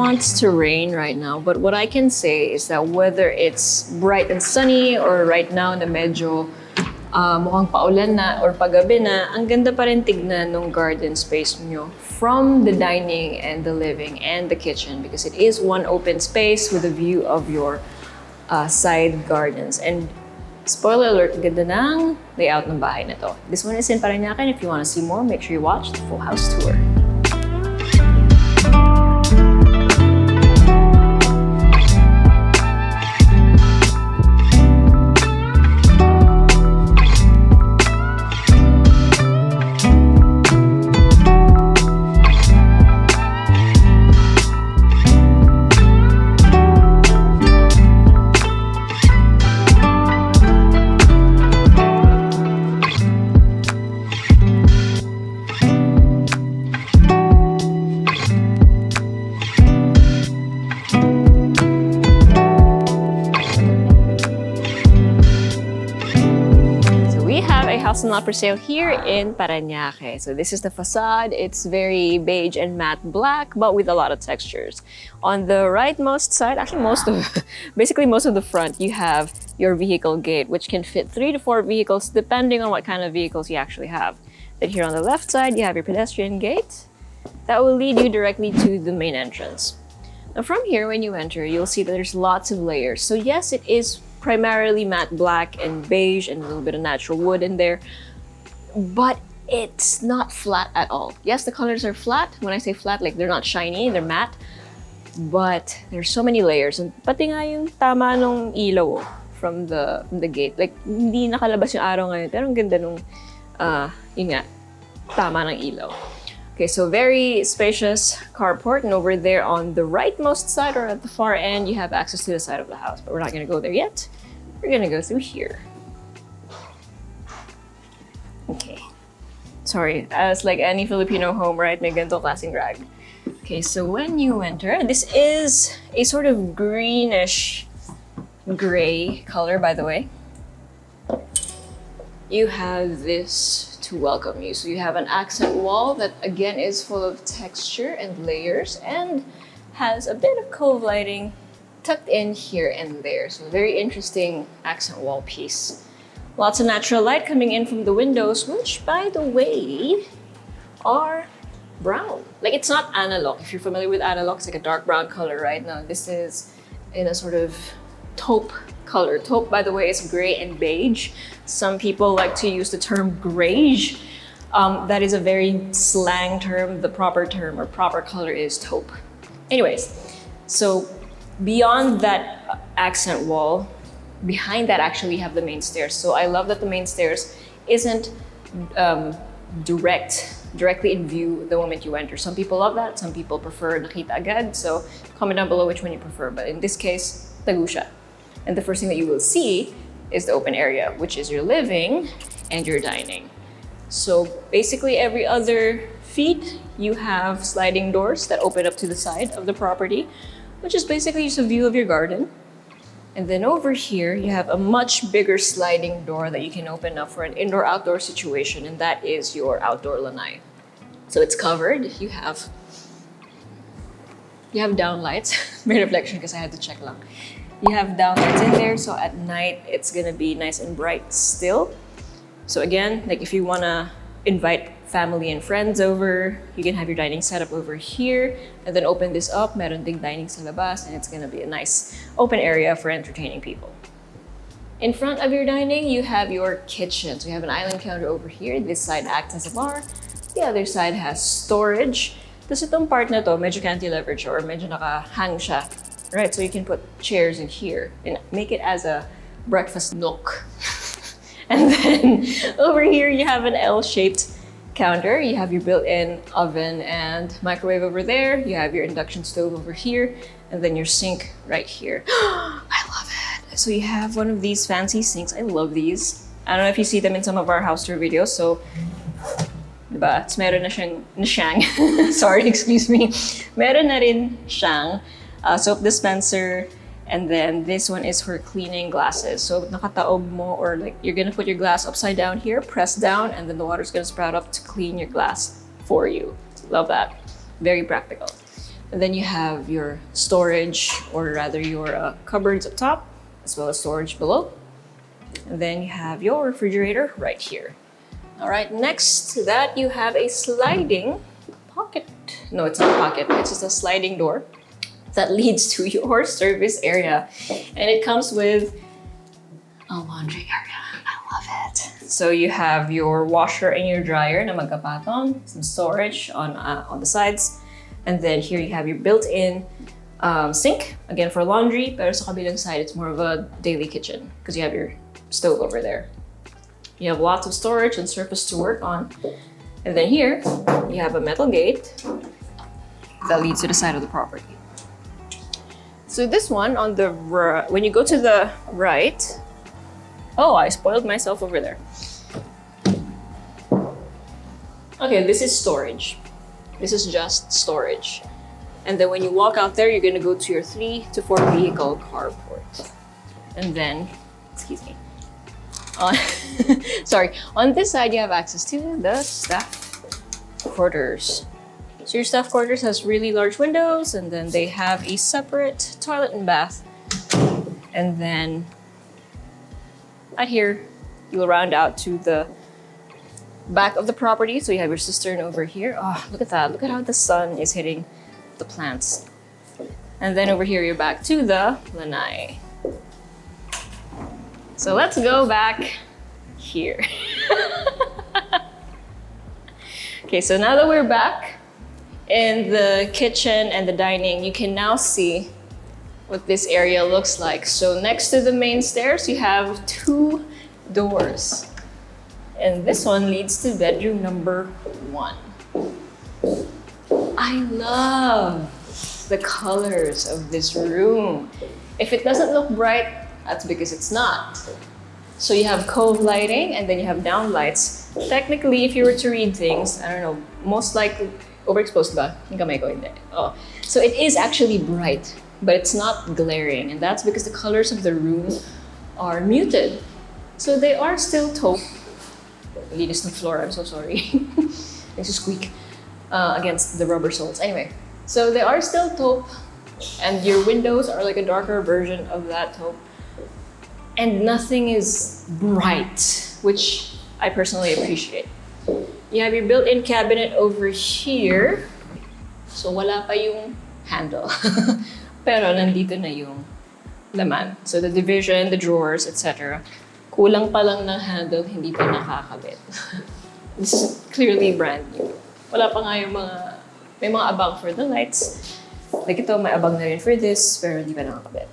wants to rain right now, but what I can say is that whether it's bright and sunny or right now na medyo mukhang paulan na or paggabi na, ang ganda pa rin tignan ng garden space nyo from the dining and the living and the kitchen because it is one open space with a view of your side gardens. And spoiler alert, ganda ng layout ng bahay na to. This one is in Parañaque. If you want to see more, make sure you watch the full house tour. House not for sale here in Parañaque. So this is the facade. It's very beige and matte black, but with a lot of textures. On the rightmost side, actually basically most of the front, you have your vehicle gate, which can fit 3 to 4 vehicles depending on what kind of vehicles you actually have. Then here on the left side, you have your pedestrian gate that will lead you directly to the main entrance. Now from here, when you enter, you'll see that there's lots of layers. So yes, it is primarily matte black and beige and a little bit of natural wood in there, but it's not flat at all. Yes, the colors are flat. When I say flat, like they're not shiny, they're matte, but there's so many layers. And pati nga yung tama nung ilaw from the gate. Like hindi nakalabas yung araw ngayon, pero ang ganda nung yun nga, tama ng ilaw. Okay, so very spacious carport, and over there on the rightmost side or at the far end, you have access to the side of the house, but we're not gonna go there yet. We're gonna go through here. Okay. Sorry, as like any Filipino home, right? May ganito klaseng rag. Okay, so when you enter, this is a sort of greenish gray color, by the way. You have this to welcome you. So you have an accent wall that again is full of texture and layers and has a bit of cove lighting tucked in here and there. So very interesting accent wall piece. Lots of natural light coming in from the windows, which by the way are brown. Like it's not analog. If you're familiar with analog, it's like a dark brown color right now. This is in a sort of taupe color. Taupe, by the way, is gray and beige. Some people like to use the term greige. That is a very slang term. The proper term or proper color is taupe. Anyways, so beyond that accent wall, behind that actually we have the main stairs. So I love that the main stairs isn't directly in view the moment you enter. Some people love that. Some people prefer nakita agad. So comment down below which one you prefer. But in this case, tagu siya. And the first thing that you will see is the open area, which is your living and your dining. So basically every other feet, you have sliding doors that open up to the side of the property, which is basically just a view of your garden. And then over here, you have a much bigger sliding door that you can open up for an indoor-outdoor situation, and that is your outdoor lanai. So it's covered. You have downlights. May reflection because I had to check lang. You have downlights in there, so at night it's gonna be nice and bright still. So again, like if you wanna invite family and friends over, you can have your dining set up over here and then open this up. Meron ding dining sa labas, and it's gonna be a nice open area for entertaining people. In front of your dining, you have your kitchen. So you have an island counter over here. This side acts as a bar. The other side has storage. Tapos itong part na to, medyo cantilever siya or medyo naka-hang siya. Right, so you can put chairs in here and make it as a breakfast nook. And then over here, you have an L-shaped counter. You have your built-in oven and microwave over there. You have your induction stove over here, and then your sink right here. I love it. So you have one of these fancy sinks. I love these. I don't know if you see them in some of our house tour videos. So, diba? It's meron na siyang, sorry, excuse me. Meron na rin siyang soap dispenser, and then this one is for cleaning glasses. So nakataob mo, or like you're gonna put your glass upside down here, press down, and then the water's gonna sprout up to clean your glass for you. Love that. Very practical. And then you have your storage, or rather your cupboards up top, as well as storage below. And then you have your refrigerator right here. All right, next to that, you have a sliding pocket. No, it's not a pocket, it's just a sliding door that leads to your service area. And it comes with a laundry area. I love it. So you have your washer and your dryer na magkapatong, some storage on the sides. And then here you have your built-in sink, again for laundry, pero sa kabilang side, it's more of a daily kitchen because you have your stove over there. You have lots of storage and surface to work on. And then here, you have a metal gate that leads to the side of the property. So this one on the when you go to the right, oh, I spoiled myself over there. Okay, this is storage. This is just storage. And then when you walk out there, you're gonna go to your 3 to 4 vehicle carport. And then, excuse me. Sorry, on this side, you have access to the staff quarters. So your staff quarters has really large windows, and then they have a separate toilet and bath. And then out here, you'll round out to the back of the property. So you have your cistern over here. Oh, look at that. Look at how the sun is hitting the plants. And then over here, you're back to the lanai. So let's go back here. Okay, so now that we're back in the kitchen and the dining, you can now see what this area looks like. So next to the main stairs, you have 2 doors. And this one leads to bedroom number 1. I love the colors of this room. If it doesn't look bright, that's because it's not. So you have cove lighting and then you have down lights. Technically, if you were to read things, I don't know, most likely, overexposed ba? Yung kamay ko, hindi. Oh. So it is actually bright, but it's not glaring. And that's because the colors of the room are muted. So they are still taupe. Linis ng floor, I'm so sorry. It's a squeak against the rubber soles. Anyway, so they are still taupe, and your windows are like a darker version of that taupe. And nothing is bright, which I personally appreciate. You have your built-in cabinet over here. So wala pa yung handle. Pero nandito na yung laman. So the division, the drawers, etc. Kulang pa lang ng handle, hindi pa nakakabit. This is clearly brand new. Wala pa nga yung may mga abang for the lights. Like ito, may abang na rin for this, pero hindi pa nakakabit.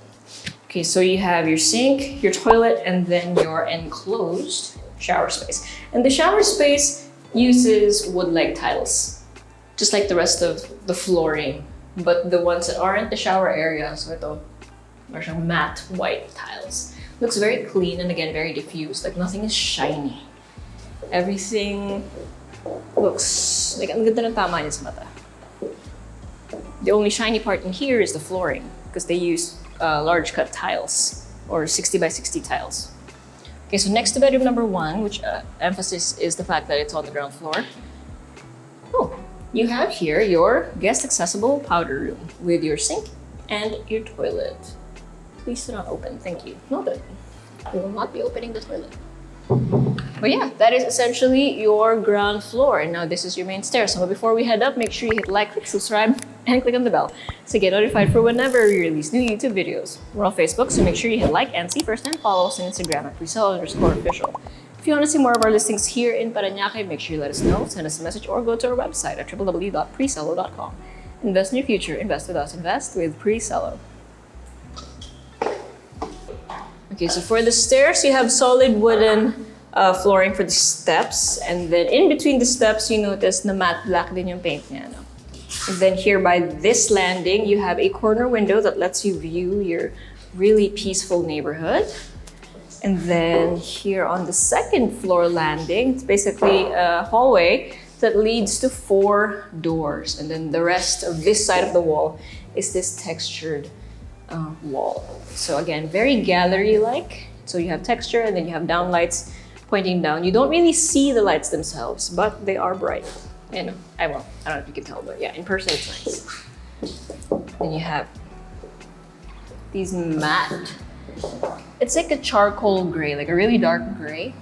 Okay, so you have your sink, your toilet, and then your enclosed shower space. And the shower space uses wood-like tiles, just like the rest of the flooring. But the ones that aren't the shower area, so ito, are matte white tiles. Looks very clean and again, very diffused. Like nothing is shiny. Everything looks like ang ganda ng tama niya sa mata. The only shiny part in here is the flooring because they use large cut tiles or 60 by 60 tiles. Okay, so next to bedroom number 1, which emphasis is the fact that it's on the ground floor. Oh, you have here your guest accessible powder room with your sink and your toilet. Please do not open, thank you. Noted. We will not be opening the toilet. But yeah, that is essentially your ground floor. And now this is your main stairs. So before we head up, make sure you hit like, click subscribe, and click on the bell to get notified for whenever we release new YouTube videos. We're on Facebook, so make sure you hit like and see first and follow us on Instagram at Presello_official. If you want to see more of our listings here in Parañaque, make sure you let us know, send us a message, or go to our website at www.presello.com. Invest in your future, invest with us, invest with Presello. Okay, so for the stairs, you have solid wooden flooring for the steps. And then in between the steps, you notice na matte black din yung paint niya. No? And then here by this landing, you have a corner window that lets you view your really peaceful neighborhood. And then here on the second floor landing, it's basically a hallway that leads to 4 doors. And then the rest of this side of the wall is this textured wall. So again, very gallery-like. So you have texture and then you have down lights pointing down. You don't really see the lights themselves, but they are bright. You know, I don't know if you can tell, but yeah, in person it's nice. Then you have these matte. It's like a charcoal gray, like a really dark gray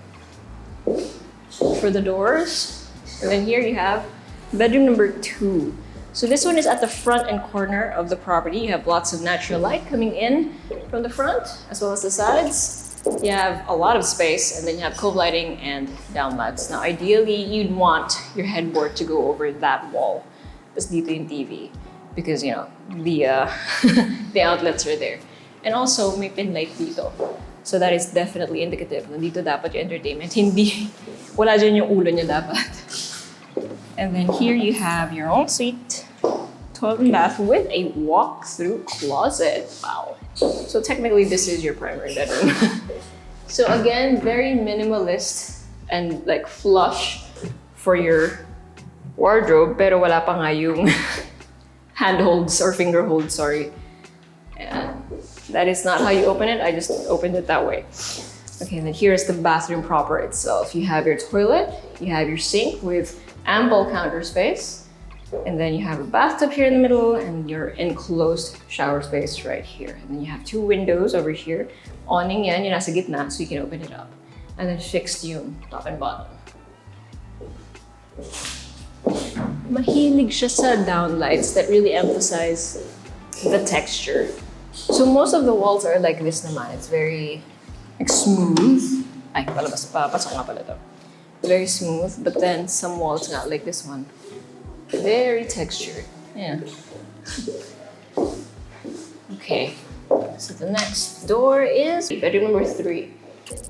for the doors. And then here you have bedroom number 2. So this one is at the front and corner of the property. You have lots of natural light coming in from the front as well as the sides. You have a lot of space, and then you have cove lighting and downlights. Now, ideally, you'd want your headboard to go over that wall. That's dito yung TV because, you know, the the outlets are there. And also, may pin light dito. So that is definitely indicative. Nandito dapat yung entertainment. Hindi, wala dyan yung ulo niya dapat. And then here you have your own suite, toilet and bath with a walk-through closet. Wow. So technically, this is your primary bedroom. So again, very minimalist and like flush for your wardrobe, pero wala pa nga yung handholds or finger holds, sorry. And that is not how you open it. I just opened it that way. Okay, and then here's the bathroom proper itself. You have your toilet, you have your sink with ample counter space, and then you have a bathtub here in the middle and your enclosed shower space right here. And then you have 2 windows over here. Awning yan, yung nasa gitna, so you can open it up. And then fixed yung top and bottom. Mahilig siya sa downlights that really emphasize the texture. So most of the walls are like this naman. It's very like smooth. Ay, palabas pa, pasok nga pala ito. Very smooth, but then some walls not like this one. Very textured. Yeah. Okay. So the next door is bedroom number 3.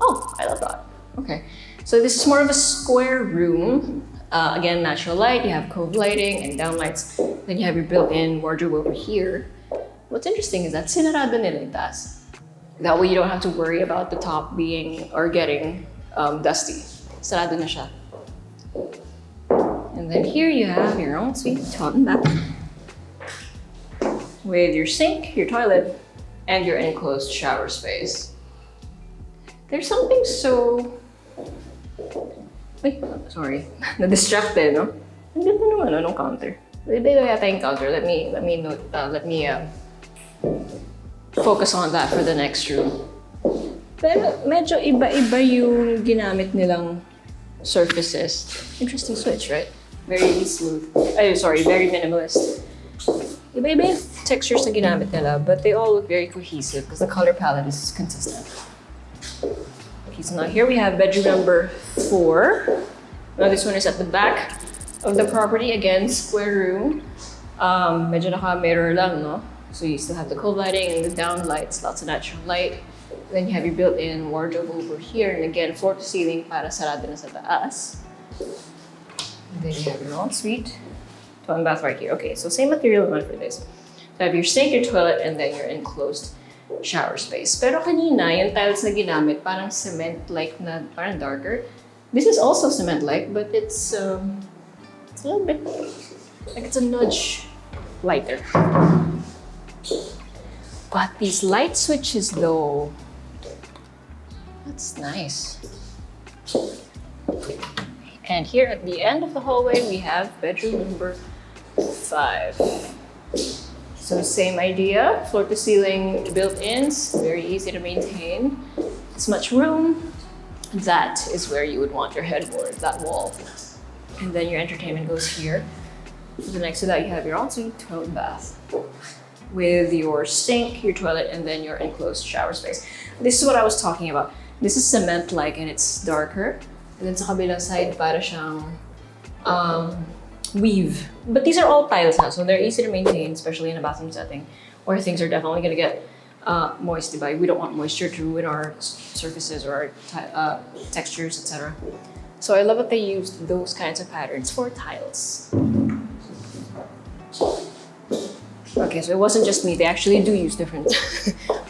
Oh, I love that. Okay. So this is more of a square room. Again, natural light. You have cove lighting and downlights. Then you have your built-in wardrobe over here. What's interesting is that sinarado nila yung taas. That way you don't have to worry about the top being or getting dusty. Sarado na siya. And then here you have your own suite, toilet and bath, with your sink, your toilet, and your enclosed shower space. There's something so... Wait, sorry. Na-distracted, no? Ang ganda naman, anong counter? Dito yata yung counter. Let me focus on that for the next room. Pero medyo iba-iba yung ginamit nilang surfaces. Interesting switch, right? Very smooth. Very minimalist. Iba-iba yung textures na ginamit nila, but they all look very cohesive because the color palette is consistent. Okay, so now here we have bedroom number 4. Now this one is at the back of the property. Again, square room. Medyo naka-mirror lang, no? So you still have the cold lighting and the down lights, lots of natural light. Then you have your built-in wardrobe over here, and again, floor to ceiling para sarado na sa taas. And then you have your own suite, toilet and bath right here. Okay, so same material naman for this. So you have your sink, your toilet, and then your enclosed shower space. Pero kanina, yung tiles na ginamit, parang cement-like na, parang darker. This is also cement-like, but it's a little bit, like it's a nudge lighter. But these light switches though, that's nice. And here at the end of the hallway, we have bedroom number 5. So same idea, floor to ceiling built-ins, very easy to maintain. It's much room. That is where you would want your headboard, that wall. And then your entertainment goes here. So next to that, you have your ensuite, toilet and bath, with your sink, your toilet, and then your enclosed shower space. This is what I was talking about. This is cement-like and it's darker. And then sa kabilang side, para siyang weave. But these are all tiles now, so they're easy to maintain, especially in a bathroom setting, where things are definitely gonna get moist. We don't want moisture to ruin our surfaces or our textures, etc. So I love that they used those kinds of patterns for tiles. Okay, so it wasn't just me. They actually do use different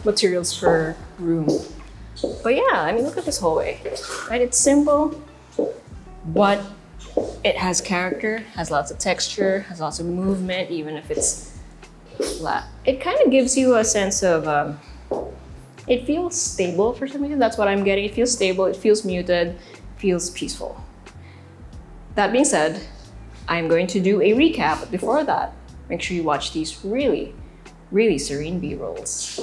materials per room. But yeah, I mean, look at this hallway. Right? It's simple, but it has character, has lots of texture, has lots of movement, even if it's flat. It kind of gives you a sense of, it feels stable for some reason. That's what I'm getting. It feels stable, it feels muted, feels peaceful. That being said, I'm going to do a recap. Before that, make sure you watch these really, really serene B-rolls.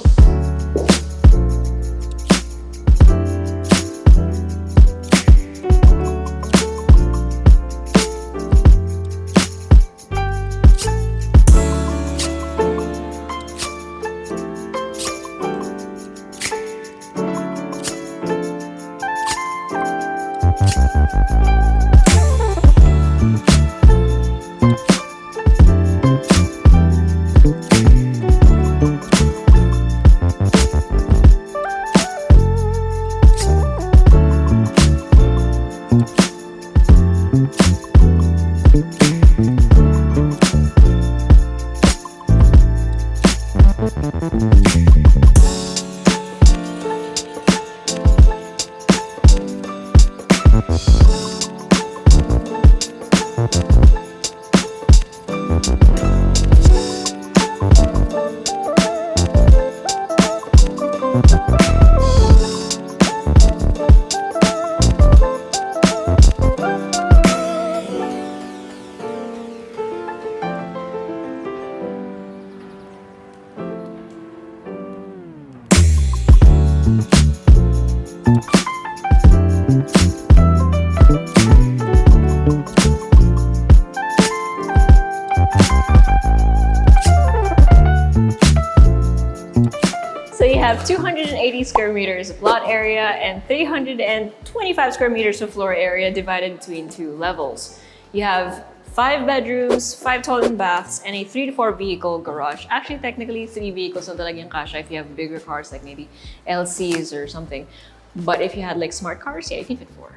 So you have 280 square meters of lot area and 325 square meters of floor area divided between 2 levels. You have 5 bedrooms, 5 toilet and baths, and a 3 to 4 vehicle garage. Actually, technically 3 vehicles na talagang kasha if you have bigger cars like maybe LCs or something. But if you had like smart cars, yeah, you can fit 4.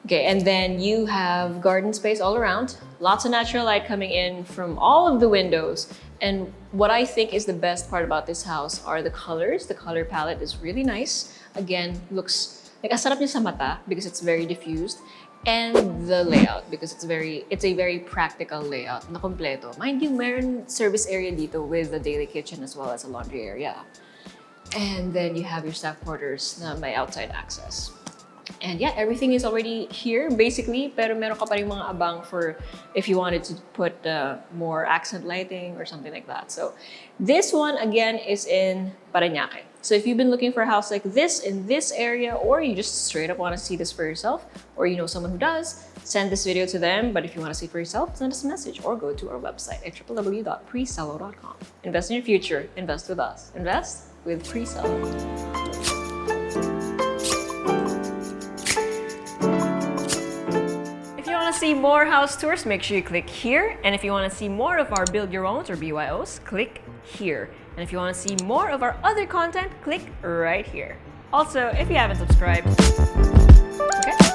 Okay, and then you have garden space all around. Lots of natural light coming in from all of the windows. And what I think is the best part about this house are the colors. The color palette is really nice. Again, looks like asarap niya sa mata because it's very diffused. And the layout because it's a very practical layout na kompleto. Mind you, meron service area dito with the daily kitchen as well as a laundry area. And then you have your staff quarters na may outside access. And yeah, everything is already here basically, pero meron ka pa rin mga abang for if you wanted to put more accent lighting or something like that. So this one again is in Parañaque. So if you've been looking for a house like this in this area, or you just straight up want to see this for yourself, or you know someone who does, send this video to them. But if you want to see for yourself, send us a message or go to our website at www.presello.com. Invest in your future. Invest with us. Invest with Presello. If you want to see more house tours, make sure you click here. And if you want to see more of our Build Your Owns or BYOs, click here. And if you want to see more of our other content, click right here. Also, if you haven't subscribed, okay?